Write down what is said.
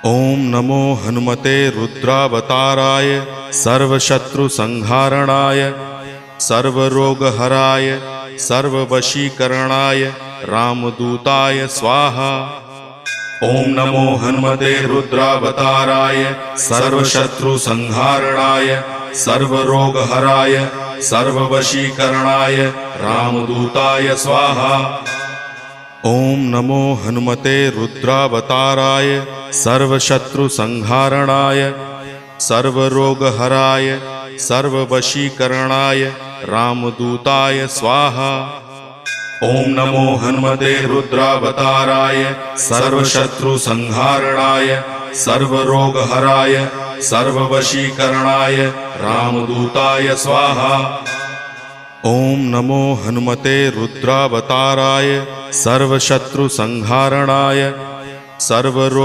ओम नमो हनुमते रुद्रावताराय सर्वशत्रुसंहारणाय सर्वरोगहराय सर्ववशीकरणाय रामदूताय स्वाहा। ओम नमो हनुमते रुद्रावताराय सर्वशत्रुसंहारणाय सर्वरोगहराय सर्ववशीकरणाय रामदूताय स्वाहा। ओम नमो हनुमते रुद्रावताराय सर्वशत्रुसंहारणाय सर्वरोगहराय सर्ववशीकरणाय रामदूताय स्वाहा। ओम नमो हनुमते रुद्रावताराय सर्वशत्रुसंहारणाय सर्वरोगहराय सर्ववशीकरणाय रामदूताय स्वाहा। ओम नमो हनुमते रुद्रावताराय सर्वशत्रुसंहारणाय सर्वरोग